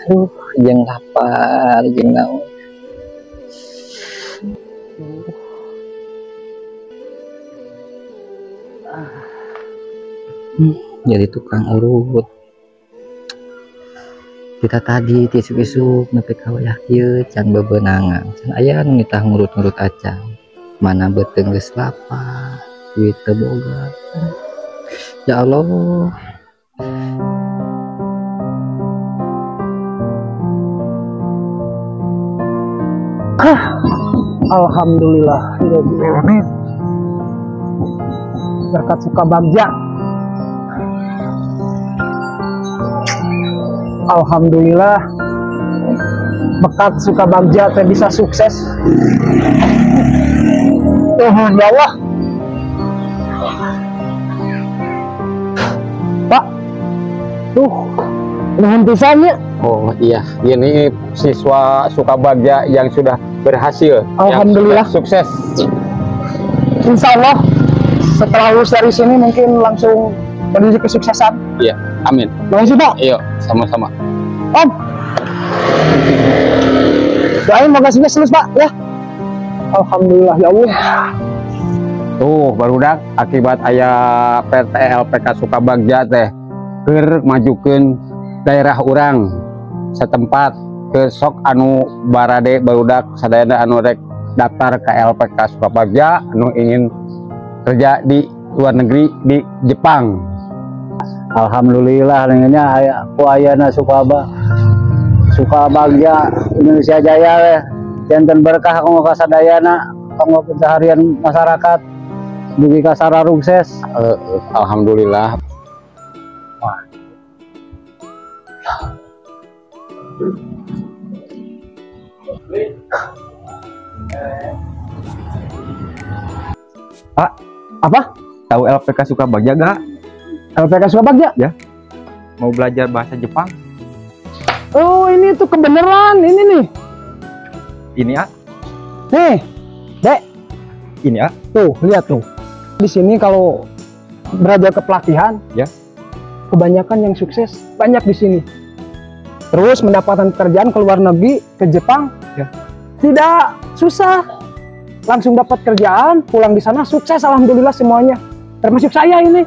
Jeung lapar jeung naon. Jadi tukang urut. Kita tadi tisuk-tisuk nepi ka wayah kieu can bebenangan. Can aya nu nitah ngurut-ngurut acan. Mana beuteung geus lapar, duit teu boga. Ya Allah. Alhamdulillah, berkat suka bagja. Alhamdulillah, berkat suka bagja teh bisa sukses. Ya Allah. Pak, nuhun pisannya. Oh iya, ini siswa Sukabagja yang sudah berhasil. Alhamdulillah, sukses. Insya Allah setelah lulus dari sini mungkin langsung menuju kesuksesan. Iya, amin. Terima kasih Pak. Iya, sama-sama. Om, doain moga sukses lulus Pak ya. Alhamdulillah ya Allah. Tuh barudak akibat aya PT LPK Sukabagja teh keur majukeun daerah urang setempat ke sok anu barade barudak sadayana anu rek daftar ke LPK Sukabagja anu ingin kerja di luar negeri di Jepang. Alhamdulillah nengnya aya kuayana Sukabagja Indonesia Jaya we. Janten berkah kanggo kasadayana kanggo pencaharian masyarakat dugi ka sararukses. Alhamdulillah. Pak, apa? Tahu LPK Sukabagja gak? LPK Sukabagja? Ya. Mau belajar bahasa Jepang? Oh, ini tuh kebenaran ini nih. Ini ya? Nih, Dek. Ini ya? Tuh, lihat tuh. Di sini kalau belajar kepelatihan, ya. Kebanyakan yang sukses banyak di sini. Terus mendapatkan pekerjaan ke luar negeri, ke Jepang, ya. Tidak susah. Langsung dapat kerjaan, pulang di sana sukses, alhamdulillah semuanya. Termasuk saya ini.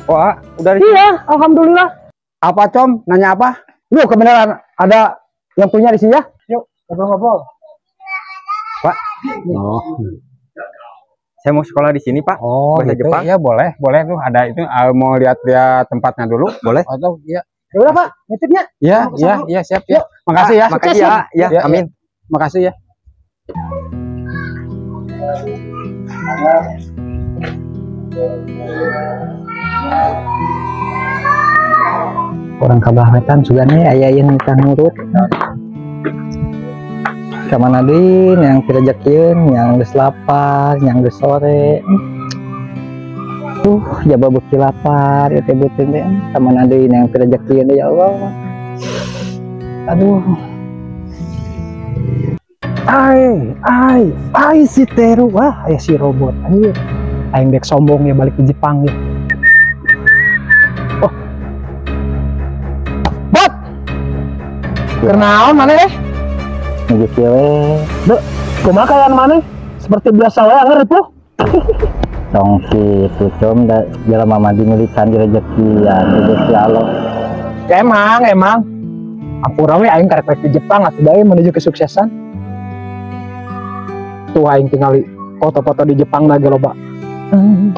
Wah, udah iya, alhamdulillah. Apa Com? Nanya apa? Yuk, kebenaran ada yang punya di sini ya. Yuk, ngobrol-ngobrol. Pak. Oh. Saya mau sekolah di sini, Pak. Oh, bahasa gitu. Jepang. Iya, boleh tuh. Ada itu mau lihat-lihat tempatnya dulu, boleh? Atau iya. Ya udah, Pak. Nitipnya. Iya, siap ya. Makasih ya. Makasih ya. Ya, Amin. Makasih ya. Orang kabahetan juga nih aya yang minta nurut. Kamana deui yang direjekieun, yang geus lapar, yang geus sore. Jaba beuki lapar ieu teh beuteung teh. Kamana deui yang direjekieun ya Allah. Aduh. Ai si Teru, wah aya si robot anjir. Aing dek sombong ya balik ke Jepang ya. Oh. Bot. Kenaon mana deh? Nuju kieu we. Dek, kumaha kalian mana? Seperti biasa wae ngarep lu. Dong kitu com da jelema mah dimilikan direjekian Gusti Allah. Emang. Apura we aing karek ke Jepang atuh bae menuju kesuksesan. Tuh aing tingali foto-foto di Jepang lagi loba.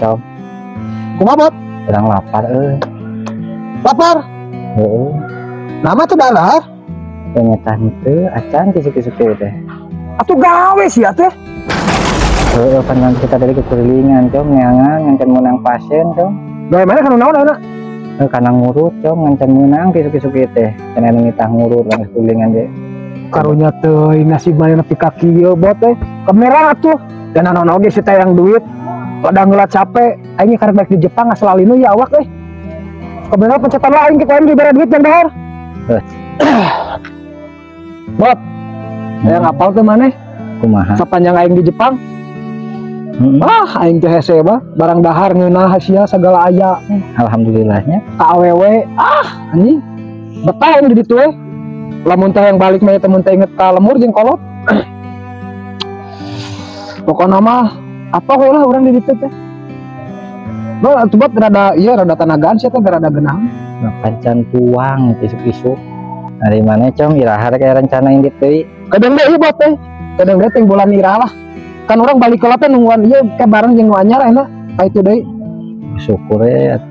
Com, Kumaha Bot? urang lapar euy. Lapar. Heeh. Nama tuh dahar. Nyetah itu acan kisuk-kisuk teh. Atuh gawe sih atuh. Heeh, kan kita dari kekelilingan com ngeangan ngancan menang pasien com. Gawe mana kan naon anak? Kana ngurut com ngancan menang kisuk-kisuk teh. Kana ngitah ngurut lang kekelilingan ge. Karunya teh nasib mana nepi kaki ieu Bot teh. Kamera atuh. Dan naon oge si teh yang duit. Pada ngelat capek, aing karek balik di Jepang asal alinu ya awak euy. Kamera pencetan lain kita yang dibere duit yang dahar. Bot. Aya ngapal teh maneh? Kumaha? Sapanjang aing di Jepang. Aing teh hese mah barang dahar ngeunah hasia segala aya. Alhamdulillahnya. Ka awewe, anjing. Betah aing di ditu we. Lamun teh yang balik mah temen teh inget ka lemur jeung kolot. Pokoknya mah apa we lah urang di ditu teh. Lo atuh rada ieu rada tanagaan sia teh rada geunang. Nah, pancan tuang isuk-isuk. Dari mana com iraha kayak rencana yang ditu. Kadang deui bot teh. Kadang deui teh bulan ira lah. Kan orang balik ke teh nungguan ieu ke bareng jeung nu anyar eta. Ka itu deui. Syukur ya.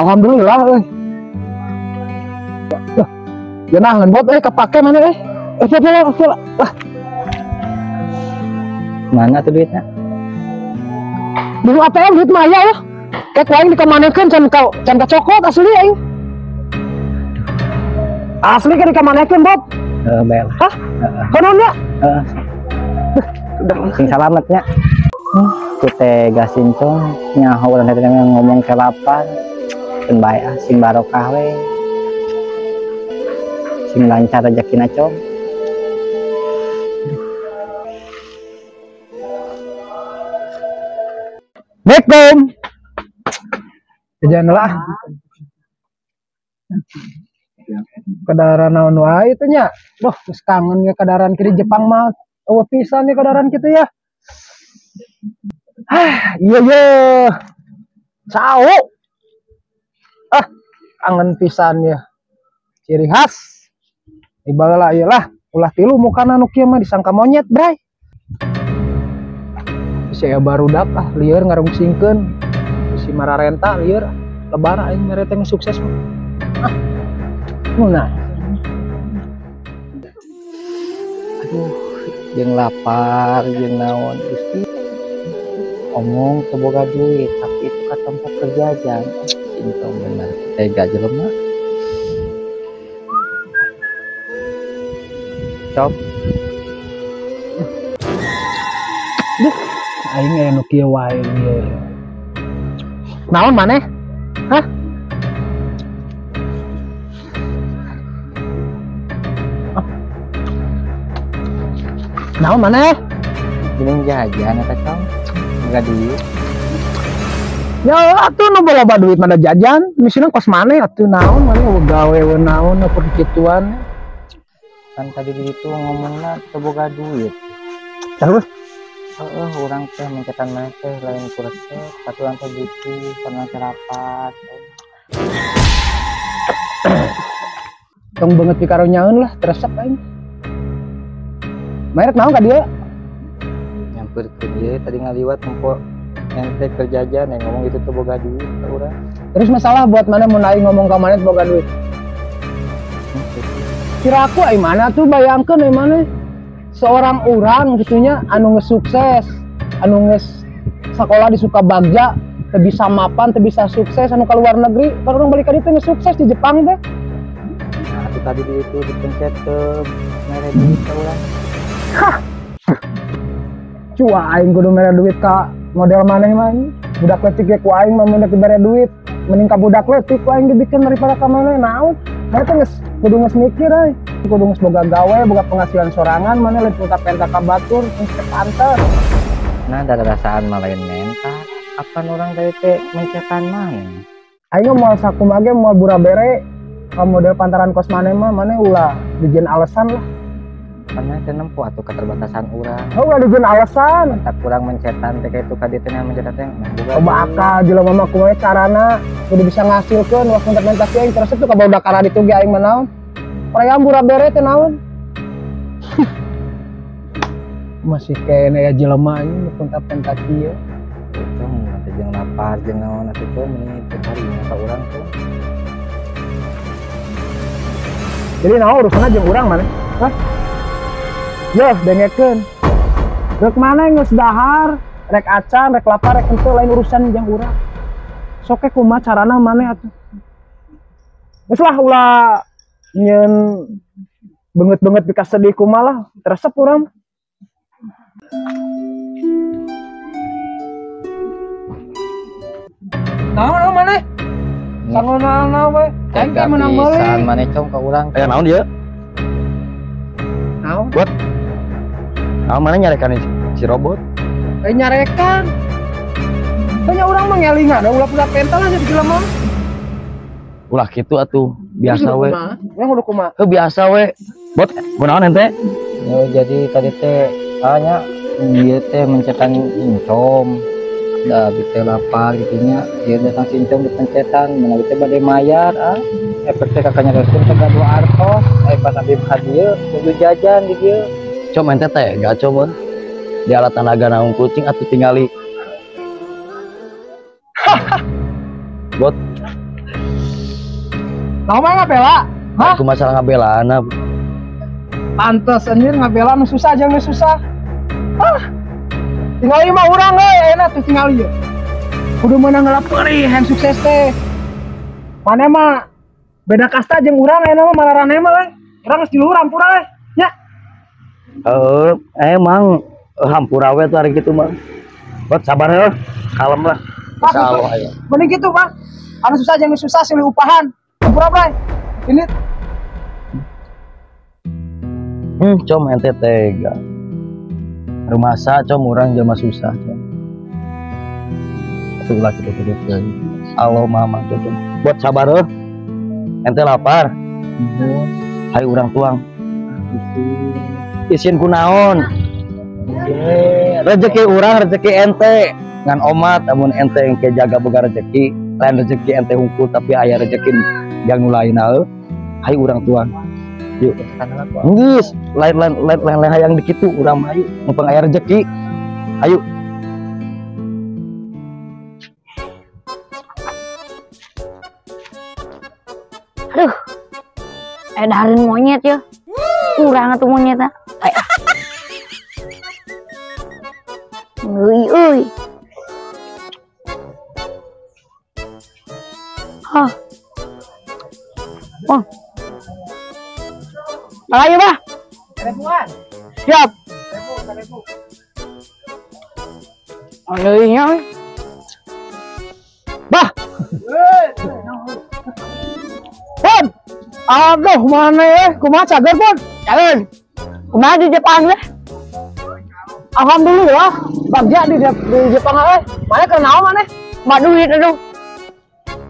Alhamdulillah euy. Ya nah ngan bot kepake mana lah. Mana tuh duitnya? Dulu ATM duit mah aya lah. Kayak kuaing dikamanekeun can kacokot asli aing. Asli kan dikamanekeun bot. Bel. Hah? Konon ya? Sing salametnya. Kita gasin cong nyaho urang tadi yang ngomong kelapan. Pun bae sing barokah we. Sing lancar rezekina com. Assalamualaikum. Jangan lah. Kadaran naon wae teh nya. Duh, geus kangen ya kadaran kiri Jepang mah. Eueuh pisan ya kadaran kitu ya. Iya. Sao. Kangen pisan ya. Ciri khas. Ibalah iyalah, ulah tilu mukana nu kieu mah disangka monyet, bray. Saya barudak lieur ngarungsingkeun. Si Mararenta lieur lebar aing mere teh sukses mah. Nah. Aduh, jeung lapar jeung naon Gusti. Omong teu boga duit, tapi itu ka tempat kerjaan. Itu bener tega jelema. Cop. Duh, aing anu kieu wae lieur. Naon maneh? Hah? Naon maneh? Geuning jajan eta cong. Boga duit. Ya atuh nu loba duit mana jajan, misina kos maneh atuh naon maneh gawe we naon apa kituan. Kan tadi itu ngomongna teu boga duit. Terus Urang teh mencetan maneh teh lain ku resep, tapi urang teh butuh pernah rapat. Tong banget pikarunyaeun lah teresep aing. Merek naon ka dieu? Nyamperkeun ieu tadi ngaliwat empok ente kerjajan yang ngomong itu teu boga duit ka urang. Terus masalah buat mana mun aing ngomong ka maneh boga duit. Kira aku ai mana tuh bayangkeun ai mana seorang orang gitunya anu ngesukses, anu nges sekolah di Sukabagja, teu bisa mapan, teu bisa sukses anu ka luar negeri, kalau orang balik ka dieu teh ngesukses di Jepang teh. Nah, itu tadi itu dipencet teu mere duit ka urang. Hah. Cua aing kudu mere duit ka model maneh mah. Budak leutik ge ku aing mah mun mere duit, mending ka budak leutik ku aing dibikin daripada ka maneh naon. Mana teh geus kudu geus mikir euy. Kudu geus boga gawe, boga penghasilan sorangan, mana leuwih ka penta ka batur, geus pantes. Nah, ada rasaan mah lain menta. Apan orang tadi teh mencetan maneh. Aing moal sakumaha ge moal burabere ka model pantaran kos maneh mah maneh ulah dijieun alasan lah. Karena teh nempuh atuh keterbatasan urang. Ulah dijieun alasan. Tak kurang mencetan teh kitu ka dieu teh mencetan teh boga. Coba akal jelema mah kumaha carana kudu bisa ngasilkeun waktu implementasi aing terus itu ka barudak kana ditu ge aing mah naon. Perayaan burabere teh naon? Masih kene ya jelema anjing pentak-pentak kieu. Cung teh jeung lapar jeung naon atuh tuh meni teu harinya ka urang tuh. Jadi naon urusanna jeung urang maneh? Hah? Yo, dengekeun. Rek maneh geus dahar, rek acan, rek lapar, rek henteu lain urusan jeung urang. Sok kumaha carana maneh atuh. Geus lah ulah nyeun banget-banget bika sedih kumalah teresep urang. Naon maneh? Sangonana we. Aing teh menang meuli. Pisan maneh cong ka urang. Naon dia? Naon? Buat naon mana nyarekan si robot? Nyarekan. Tanya urang mah ngelingan, ulah budak pental aja di jelema. Ulah gitu atuh biasa we. Yang udah kumaha? Biasa we. Bot, kunaon ente? Oh, jadi tadi teh hanya dia teh mencetan incom dah kita lapar gitunya dia datang sincom dipencetan mana kita badai mayar efeknya kakaknya resim tega 2 artos pas abis hadiah kudu jajan di dia Com ente teh gak comon. Di alat tanaga naung kucing atuh tingali. Bot, Nama ngabela? Hah? aku masalah ngabelana. Pantes anjir ngabela nu susah aja nu susah. Tinggal mah urang enak tuh tinggal ieu. Kudu meunang ngelaperi yang sukses teh. Mana mah beda kasta jeung urang aya mah malarane mah urang geus di luhur hampura nya. Emang hampura we tuh hari gitu mah. Bot sabar ya, kalem lah. Insyaallah aya. Mending gitu Bang. Anu susah jeung nu susah silih upahan. Hampura bray. Ini Com ente tega. Rumasa com urang jelema susah com. Atuh lah gitu. Allah mama com. Buat sabar heuh. Ente lapar. Hai urang tuang. Isin kunaon? Rezeki urang rezeki ente. Ngan omat amun ente engke jaga boga rezeki, lain rezeki ente hungkul tapi aya rezeki yang nulaina heuh. Hai urang tuang. Yuk, geus lain hayang di kitu urang mah ayo mumpung aya rezeki. Ayo. Aduh. Edarin monyet ya. Kurang atuh monyet ah. Euy. Hah. Oh. Ayo, Bah. Siap. Alainya. Bah. Bon. Aduh mana kumaha cager Bon? Cager. Kumaha di Jepang deh? Alhamdulillah bagja di Jepang mana kenal mana? Mbak duit aduh.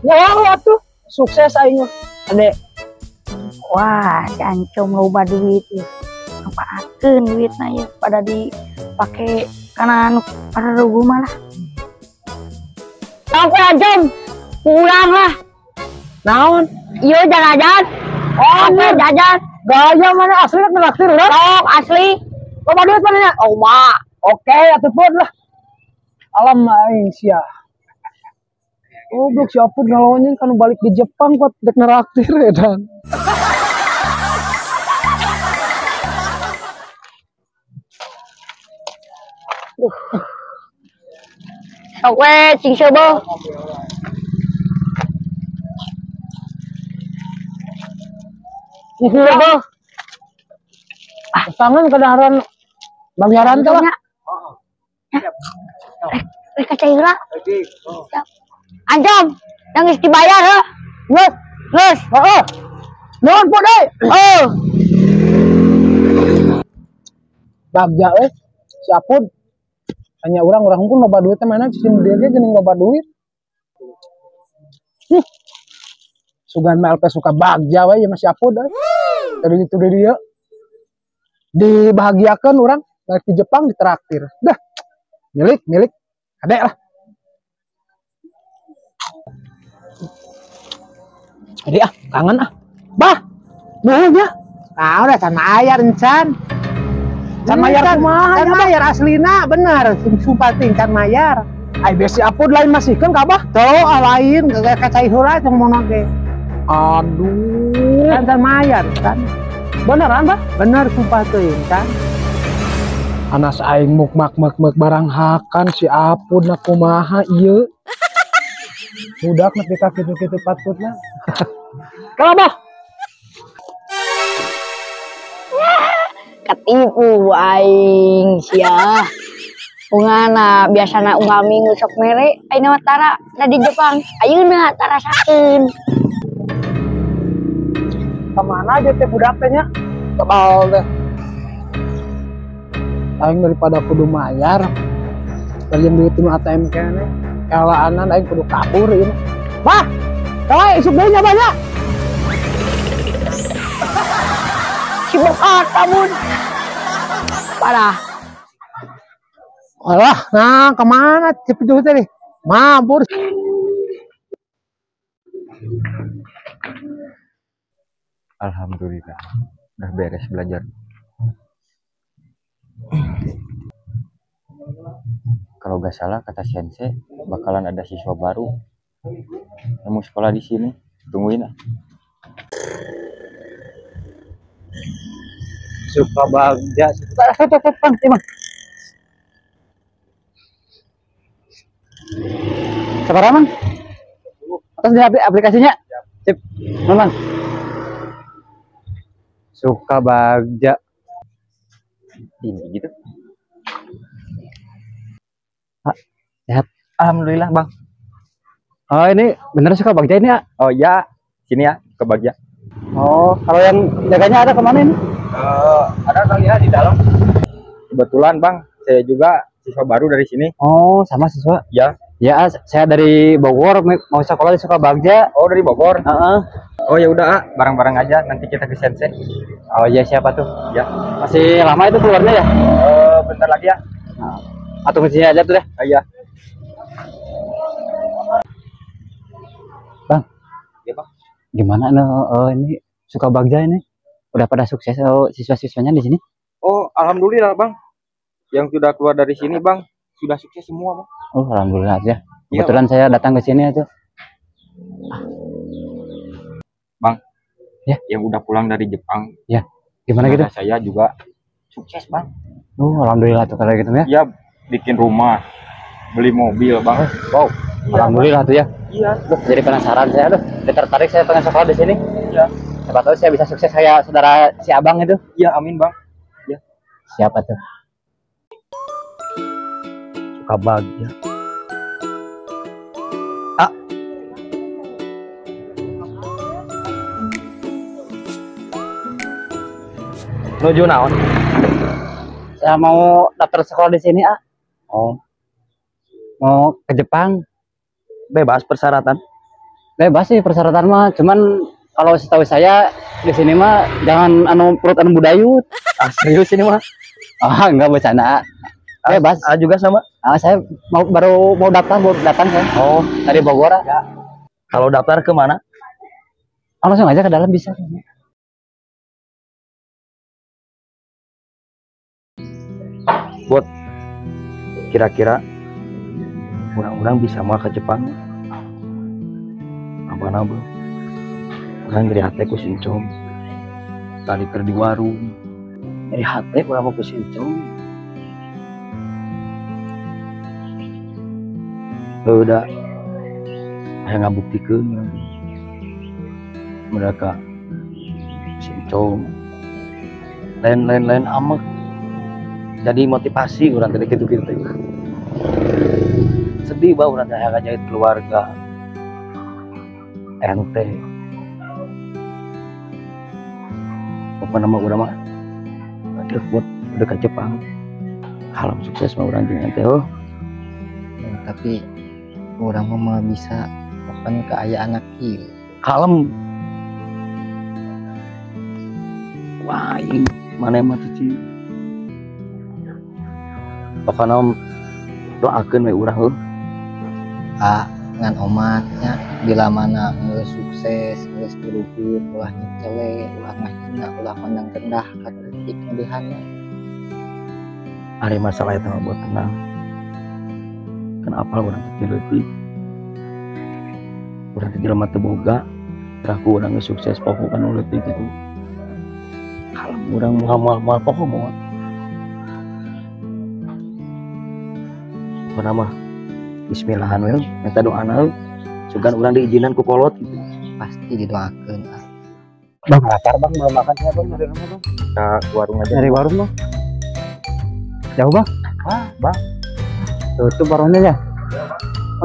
Ya tuh sukses aing mah. Ade. Wah, si Ancom loba duit ya. Ngapaakeun duitna ya pada dipake kana anu para rugu mah lah. Oke Ancom, pulang lah. Naon? Iya jajan. Oke jajan. Gaya mana asli kan traktir lah. Sok asli. Loba duit mana nya? Oh mak. Oke atuh pun lah. Alam aing sia. Goblok siapa ngalawannya kan balik di Jepang buat dek neraktir ya dan. Oke, cing sebo. Cing sebo. Tangan kedaharan bayaran tuh lah. Kaca ira. Ancom, yang geus dibayar heuh. Geus. Heeh. Nuhun po deui. Oh. Bagja siapun. Hanya orang pun loba duit teh mana cicing dia ge jeung loba duit. Sugan mah LP suka bagja we ya masih apud Tadi itu dia. Dibahagiakeun urang balik di Jepang ditraktir. Dah. Milik. Adek lah. Jadi kangen Bah. Nuhun ya. Udah can mayar encan. Can mayar kumaha? Can mayar aslina bener. Sumpah ting can mayar. Ai besi apud lain masihkeun ka Bah? Tuh lain kacai heula jeung mono ge. Aduh. Can mayar kan. Beneran Bah? Bener sumpah teuing kan. Anas aing mukmak barang hakan si apud na kumaha ieu. Budak nepi ka kitu-kitu patutna. Kalau Bah. Ketipu aing sia. Ungana biasana unggal minggu sok mere ayeuna tara da di Jepang. Ayeuna tara sakeun. Kemana aja teh budak teh nya? Kebal teh. Aing daripada kudu mayar. Balian duit nu ATM kene. Kalaanan aing kudu kabur ieu. Bah. Kalau isuk deui nya banyak. Si bokat namun. Parah. Alah, nah kemana cepet dulu tadi? Mampur. Alhamdulillah udah beres belajar. Kalau gak salah kata sensei bakalan ada siswa baru yang mau sekolah di sini. Tungguin ah. Suka bagja. Sabar Mang. Atas di aplikasinya. Sip. Mang. Suka bagja. Ini gitu. Sehat. Alhamdulillah bang. Oh ini bener suka bagja ini ya? Oh ya, sini ya ke Bagja. Oh, kalau yang jaganya ada kemana ini? Ada kali ya di dalam. Kebetulan bang, saya juga siswa baru dari sini. Oh, sama siswa. Ya. Ya, saya dari Bogor mau sekolah di Sukabagja. Oh dari Bogor. Heeh. Oh ya udah, ah, bareng-bareng aja nanti kita ke sensei. Oh iya siapa tuh? Ya. Masih lama itu keluarnya ya? Bentar lagi ya. Atau di sini aja tuh deh. Iya. Bang. Ya bang. Gimana ini Sukabagja ini? Udah pada sukses siswa-siswanya di sini? Oh alhamdulillah bang. Yang sudah keluar dari sini bang sudah sukses semua bang. Oh, alhamdulillah aja. Iya, Kebetulan saya datang ke sini aja. Bang. Ya. Yang udah pulang dari Jepang. Ya. Gimana gitu? Saya juga sukses bang. Oh, alhamdulillah tuh kalau gitu ya. Ya bikin rumah, beli mobil bang. Wow. Alhamdulillah tuh ya. Iya. Jadi penasaran saya, tertarik saya pengen sekolah di sini. Iya. Siapa tahu saya bisa sukses kayak saudara si Abang itu. Iya amin bang. Ya. Siapa tuh? Sukabagja. Nuju naon? Saya mau daftar sekolah di sini, ah. Oh. Mau ke Jepang. Bebas persyaratan. Bebas sih persyaratan mah, cuman kalau setahu saya di sini mah jangan perut budayut. Serius ini mah? Ah, enggak bercanda. Bebas. Juga sama. Saya baru mau datang saya. Oh, Dari Bogor. Ya. kalau daftar ke mana? Langsung aja ke dalam bisa. Buat kira-kira orang-orang bisa mah ke Jepang. Apa-apa. Orang dari hati ku sincom. Tadi ker di warung. Dari hati orang mau ku sincom. Udah saya ngabuktikan mereka sincom lain amek jadi motivasi orang tadi gitu sedih bah orang saya ngajait keluarga ente apa nama orang mah ada buat udah ke Jepang halam sukses mah orang dengan ente oh Tapi orang mah bisa kapan ke ayah anak kieu. kalem wah ini mana mah cici pokoknya doakeun we urang heuh Ngan omatnya bila mana nggak sukses nggak turun ulah nyecele ulah ngahina ulah pandang rendah kritik ngadihana. hari masalah itu buat tenang kenapa orang kecil lebih orang kecil mata boga aku orang sukses pokoknya lebih gitu kalau orang mau pokok mau apa nama bismillahan we minta doa sugan orang diizinan ku kolot gitu. Pasti didoakeun. Bang, lapar bang, belum makan saya bang, dari mana bang? Ke warung aja. Dari warung bang. Jauh bang? Bang. Tutup warungnya ya.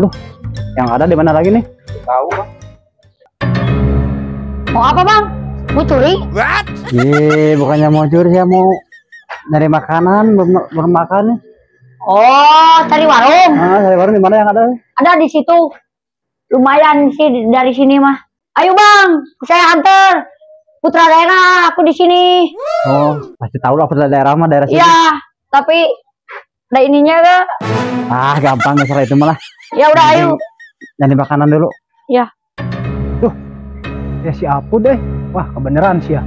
Aduh, yang ada di mana lagi nih? Tahu bang. Mau apa bang? Mau curi? Bukannya mau curi, saya mau nyari makanan, belum makan nih. Oh, cari warung. Dari warung di mana yang ada? Ada di situ. Lumayan sih dari sini mah. Ayo bang, saya anter. putra daerah aku di sini. Oh, pasti tahu lah putra daerah mah daerah sini. Iya, tapi ada ininya gak? Ah, gampang masalah itu malah. Ya udah ayo. Nyari makanan dulu. Ya. Ya si Apu deh. Wah, kebeneran sih ya.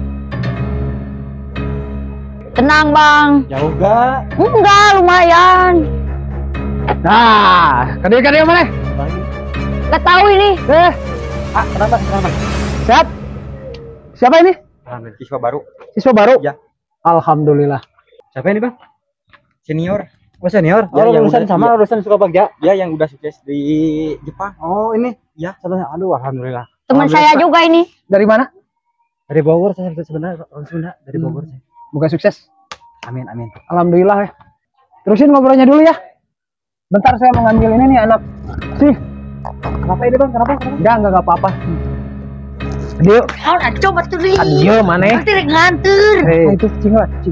Tenang bang. Jauh gak? Enggak, lumayan. Nah, kadang mana? Gak tahu ini. Kenapa? Sehat? Siapa ini? Siswa baru. Siswa baru? Ya. Alhamdulillah. Siapa ini bang? Senior. Oh senior? Ya, Oh yang lulusan udah- sama iya. lulusan Sukabagja? Ya yang udah sukses di Jepang. Oh ini? Ya. Satunya, aduh alhamdulillah. Teman saya juga ini. Dari mana? Dari Bogor saya sebenarnya orang Sunda dari Bogor saya. Bukan sukses. Amin amin. Alhamdulillah ya. Terusin ngobrolnya dulu ya. Bentar saya mau ngambil ini nih anak. Sih. Kenapa ini bang? Kenapa? Enggak apa-apa. Dia, Nah, coba tuh nih. adio mana? Nanti nganter. Itu cing lah, cing.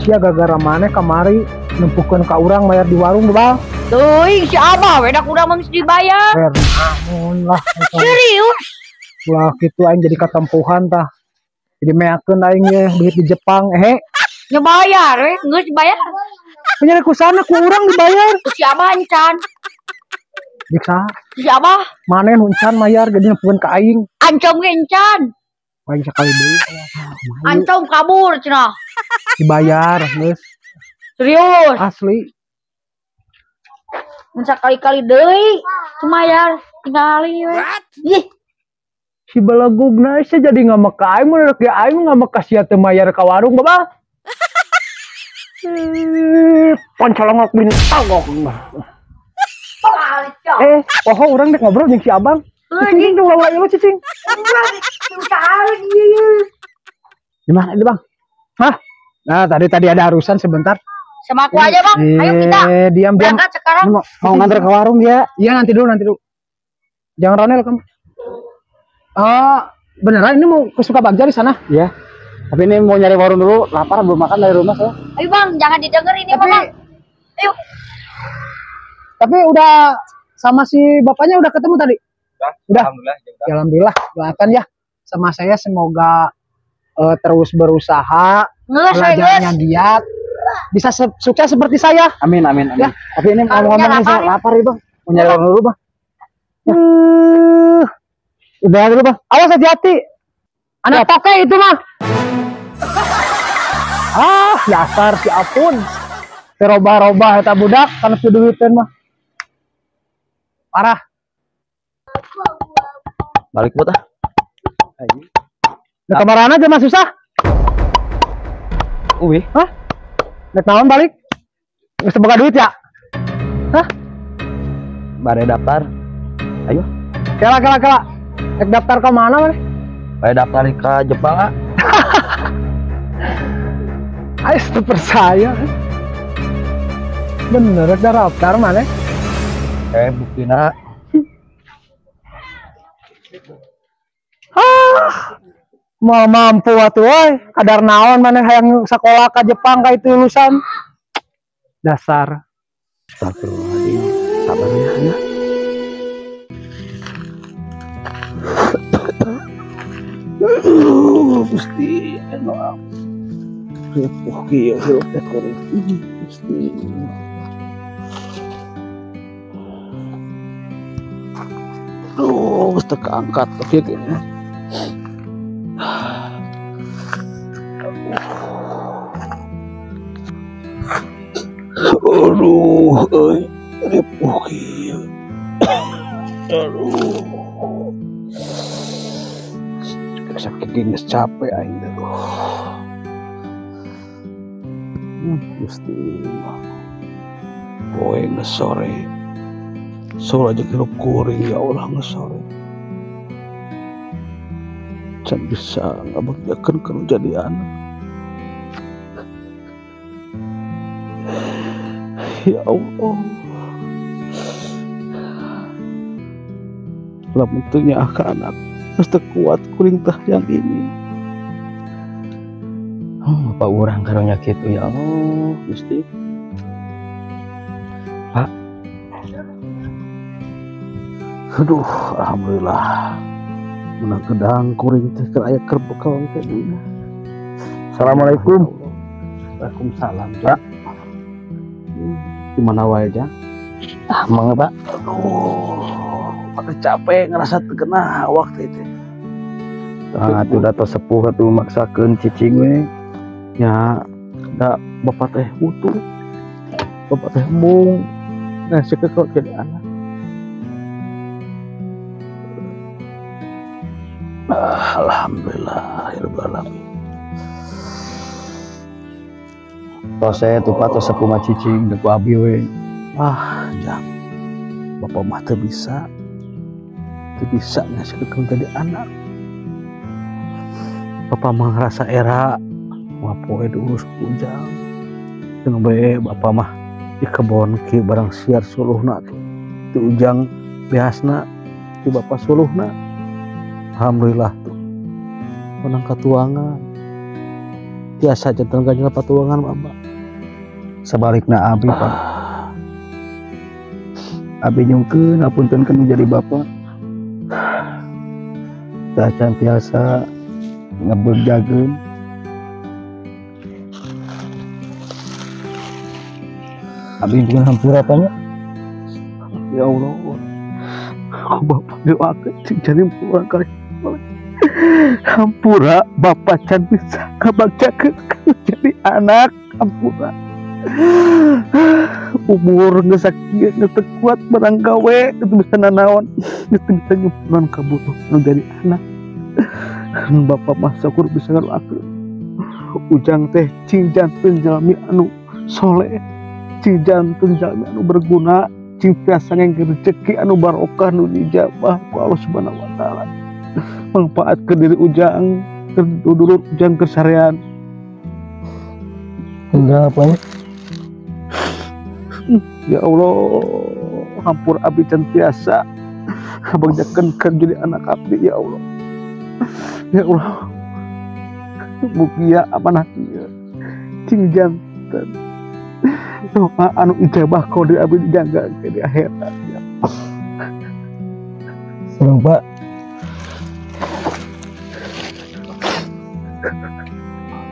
Sia gara-gara mana kamari nempukeun ka urang bayar di warung bang. Tuh, si Abah, wedak udah mangis dibayar. Naon lah. Serius? Lah gitu aing jadi katempuhan tah. Jadi meakeun aing ye duit di Jepang. Ngebayar, nggak dibayar. Penyanyi ku sana ku urang dibayar. Si Abah encan. Diksa Si Abah, mana nuncan mayar jadi nempukeun ka aing. ancam ge encan. Aing sekali deui Ancam kabur cenah. dibayar geus Serius. asli. Mun sakali-kali deui tumayar tinggali we. Ih, Si belegugna sih jadi ngamek ka aing mun rek aing ngamek ka sia teu mayar ka warung babang. Pancolongok bintagok. Poho urang dek ngobrol jeung si Abang. Cicing tuh wae lu cicing. Gimana ini, Bang? Hah? Nah, tadi ada urusan sebentar. sama aku aja bang. Ayo kita Diam. berangkat sekarang. Mau nganter ke warung ya? Iya, nanti dulu. Jangan ronel kamu. Beneran ini mau ke Sukabagja di sana? Iya. Tapi ini mau nyari warung dulu, lapar belum makan dari rumah saya. Ayo bang, jangan didengar ini bang. Ayo. Tapi udah sama si bapaknya udah ketemu tadi? Udah. Alhamdulillah. Ya, alhamdulillah, doakan ya sama saya semoga terus berusaha, Ngeles, belajarnya giat, bisa sukses seperti saya. Amin. Ya, tapi ini Karunya ngomong-ngomong nih, saya lapar lapar ya bang. Mau nyari warung dulu bang. Ya. Udah dulu bang. Awas hati-hati. Anak toke itu mah. Dasar si Apun. Terobah-robah eta budak karena duitan mah. Parah. Balik buat ah. Nah, kemarahan aja mah susah. Uwi. Hah? Nek naon balik? Geus boga duit ya? Hah? Bare daftar. Ayo. Kela. Nek daftar ke mana mah? Bare daftar ke Jepang ah. Ayo percaya. Bener rek daftar mana? Buktina Mau mampu atuh euy. Kadar naon maneh hayang sakola ka Jepang ka itu lulusan. Dasar. Astagfirullahaladzim. Sabar ya. Gusti, kieu hirup teh kuring. Gusti. Geus teu kaangkat kieu gini. Aduh, ripuh kieu. Aduh. Sakit geus capek aing aduh. Gusti. Poe geus sore. Soal aja hirup kuring ya Allah geus sore. Can bisa ngabagjakeun kana jadi anak. Ya Allah. Lamun teu nyaah ka anak, geus teu kuat kuring teh yang ini. Bapak urang karunya kitu ya Allah, Gusti. Pak. Aduh, alhamdulillah. menang gedang kuring teh keur aya keur bekal teh dina. Assalamualaikum. Waalaikumsalam, Pak. Gimana wae, Jang? Mangga Pak. Aduh, pada capek ngerasa terkena waktu itu. Atuh udah tos sepuh atuh maksakeun cicing we. Ya, da bapak teh butuh. Bapak teh mung ngasih kekal jadi anak. Alhamdulillah, rabbil alamin. Tos saya tuh Pak tos sepuh mah cicing deku abi we. Jang, bapak mah teu bisa ngasih kekal jadi anak. Bapak mah ngerasa era ngapoe diurus ku Ujang. Jeung bae bapak mah di kebon ki barang siar suluhna ti Ujang biasna ti bapak suluhna. Alhamdulillah tuh menang katuangan. Tiasa janten ganjil patuangan Bapak. Sebalikna abi Pak. Abi nyungkeun apuntenkeun jadi bapak. Tah can tiasa ngebegjageun. Abi juga hampir apanya? Ya Allah, bapak doakan jadi pulang kali. Hampura bapak can bisa kabagjakeun jadi anak. Hampura umur geus sakieu geus teu kuat barang gawe geus bisa nanaon geus teu bisa nyupuran kabutuhan jadi anak. Bapak mah syukur bisa ngadoakeun Ujang teh cing janten jalmi anu soleh, cing janten jalmi anu berguna, cing tiasa ngengkeun rezeki anu barokah nu dijabah ku Allah Subhanahu wa taala. Manfaatkeun diri Ujang keur dulur Ujang keur sarean. Enggak apanya? Ya Allah, hampur abdi can tiasa kabagjakeun keur jadi anak abdi ya Allah. Ya Allah, mugia amanah ieu cing janten doa anu ijabah kau di abdi dijaga ke di akhirat ya. Serang Pak.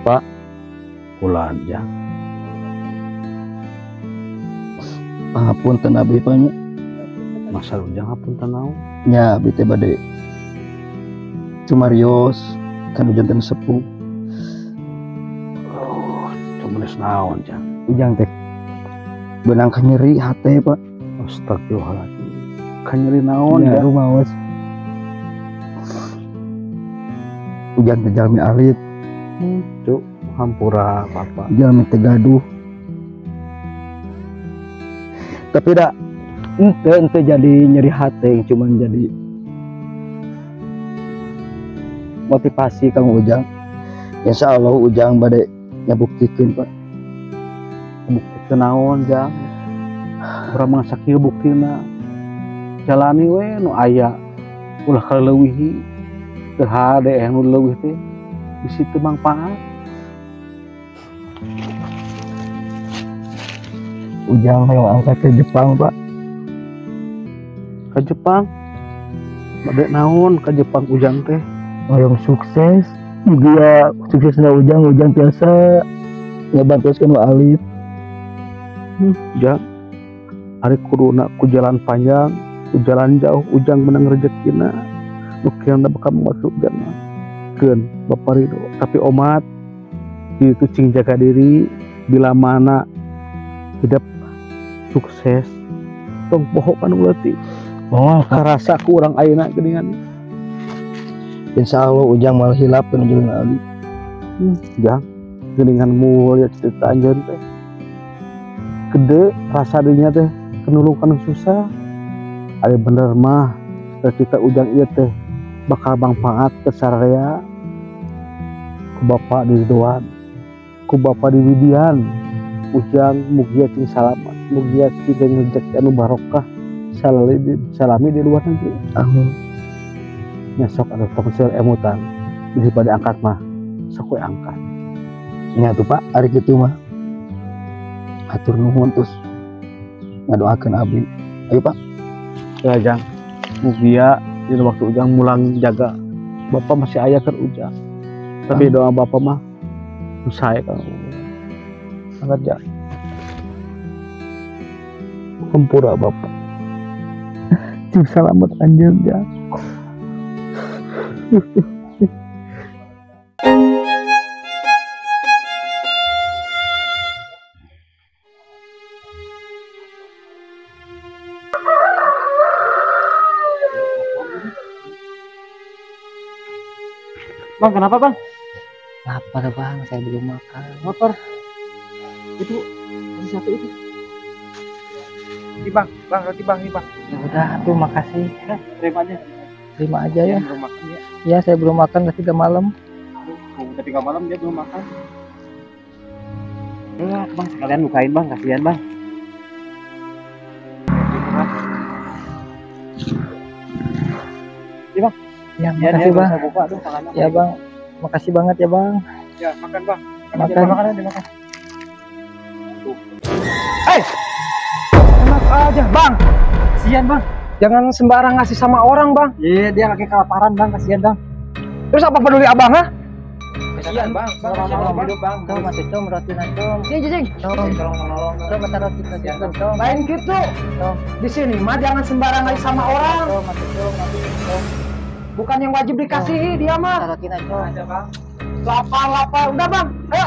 Pak, pulang ya. Apunten abi Pak. Masa Ujang hapunten naon? Nya abi teh bade cumarios kan janten sepuh. Cuman naon Jang? Ujang teh benang ka nyeri hate Pak. Astagfirullahaladzim. Kan nyeri naon Ya ya? rumaos. Ujang teh jalmi alit, Cuk, hampura bapak. jalmi teh gaduh. Tapi dak ente jadi nyeri hate, cuman jadi motivasi Kang Ujang. Insya Allah Ujang bade nyabuktikeun Pak. Bukti kenaon Jang? Urang mah sakieu buktina. Jalani we nu aya. Ulah kaleuwihi. Teu hade nu leuwih teh bisi teu mangpaat. Ujang hoyong angkat ke Jepang Pak. Ka Jepang. Bade naon ka Jepang Ujang teh? Hoyong sukses. Dia suksesna Ujang biasa ngabantukeun wa alit. Jang. Ari kuduna ku jalan panjang, ku jalan jauh Ujang menang rezekina. Nu kieu bakal masuk jannah. Keun Bapak Ridho. Tapi omat itu cing jaga diri bila mana hidup sukses tong poho kan uleuti. Oh, Karasa ku urang ayeuna geuningan. insya Allah Ujang malah hilap ke jeung alit. Jang, geuningan mulia cerita anjeun teh. Gede rasa dinya teh kenulungan susah. Ari bener mah cita Ujang ieu teh bakal manfaat ke sararea ku Bapak di Ridwan, ku Bapak di Widian. Ujang mugia cing salamat, mugia cing rezeki anu barokah salami di luar negeri. Amin. Nyesok ada pengsil emutan daripada angkat mah sok we angkat. Nya tuh Pak, ari kitu mah atur nuhun terus ngadoakeun abdi. Ayo Pak. Ya Jang, mugia di waktu Ujang mulang jaga Bapak masih ayah kerja. Tapi doa Bapak mah saya kan. Sangat ya. Kempura Bapak. Cuk selamat anjir ya. Bang, kenapa bang? Lapar bang, saya belum makan. Lapar. Itu masih satu itu. Ini bang, roti bang, ini bang. Ya udah, tuh makasih. Terima aja. Terima aja ya. Belum makan ya. Ya saya belum makan, udah 3 malam. Udah 3 malam dia belum makan. Ya bang, sekalian bukain bang, kasihan bang. Ini bang. Ya makasih bang. Buka tuh tangannya. Ya bang, makasih banget ya bang. Ya makan bang. Makan. Dimakan. Enak aja bang. Kasihan bang. Jangan sembarang ngasih sama orang bang. Iya dia lagi kelaparan bang, kasihan bang. Terus apa peduli abang ha? Kasihan bang, selama hidup bang. Tuh masih com roti com. Sini jeng. Tolong menolong. Tuh mata roti com. Lain gitu. Di sini mah jangan sembarang ngasih sama orang. Tuh masih com. Bukan yang wajib dikasihi dia mah. Roti com. Ada bang. Lapar. Udah bang, ayo.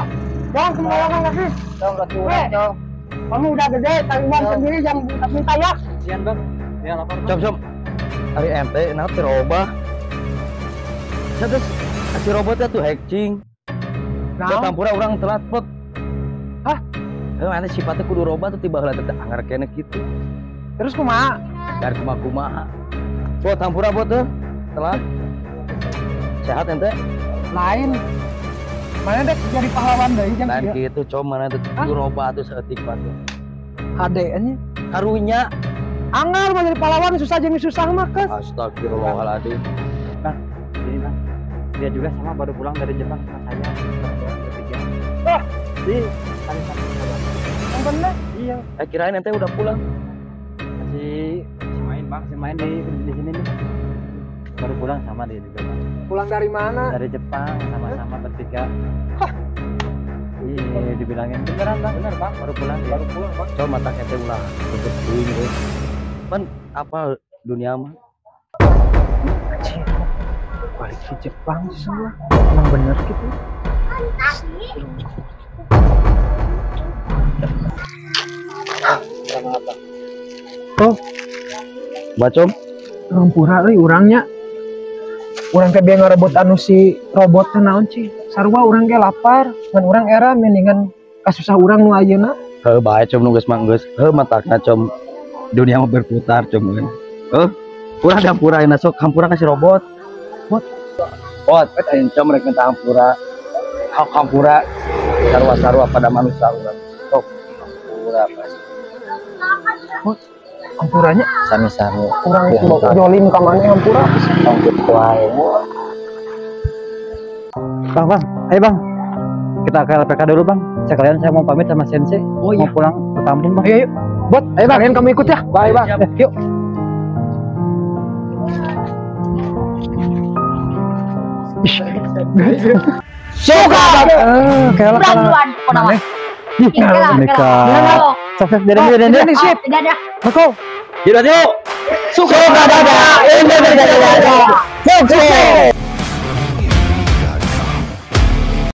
Jangan sembarangan ngasih. Com roti urang com. Kamu udah gede, tanggungan sendiri jangan minta ya. Kasihan bang. Dia lapar bang. Com. Hari ente nanti robah. Terus si robotnya tuh hacking. Nah, tampura orang telat pot. Hah? Mana sifatnya kudu robot tuh tiba heula teh anggar kene kitu. Terus kumaha? Dari kumaha. Pot tampura pot tuh telat. Sehat ente? Lain. Mana dek jadi pahlawan deui jeung Lain kieu. kitu com mana tuh kudu robot tuh seetik pat. Hade nya. Karunya Anggar mah jadi pahlawan susah jeung susah mah kes. astagfirullahaladzim. Ini bang. Dia juga sama baru pulang dari Jepang sama saya. Bertiga. Di kali sama bang. Yang bener. Iya. Kirain ente udah pulang. Masih main bang, masih main di sini nih. Baru pulang sama dia juga bang. Pulang dari mana? Dari Jepang sama-sama bertiga. Iya, dibilangin beneran bang, bener bang, baru pulang dia. Baru pulang bang. Coba mata ente ulah tutup teuing gitu. Pan apa dunia mah? Balik ke Jepang semua. Emang bener gitu. Oh, Bacom? Rampura euy urangnya. Urang teh bieu ngarebut anu si robot teh naon ci? Sarua urang ge lapar, ngan urang era mendingan kasusah urang nu ayeuna. Heuh bae com nu geus mah geus. Heuh matakna com dunia mah berputar com kan. Urang hampura ayeuna sok hampura ka si robot. Pot, ayeuna com rek minta hampura. Hak hampura sarua-sarua pada manusia urang. Sok hampura pas. Hampuranya Sami-sami. urang jolim ka maneh hampura. Tongkut wae. Bang, ayo bang, kita ke LPK dulu bang. Sekalian saya mau pamit sama Sensei. Oh iya. Mau pulang ke kampung bang. Ayo. Bot, ayo bang, kalian kamu ikut ya. Bye bang. Yuk. Suka pelan-pelan pokoknya. Nikah. Sukses dari Sip. Dadah. Aku. Yuk, yuk. Suka dada. Ini dada. Sukses.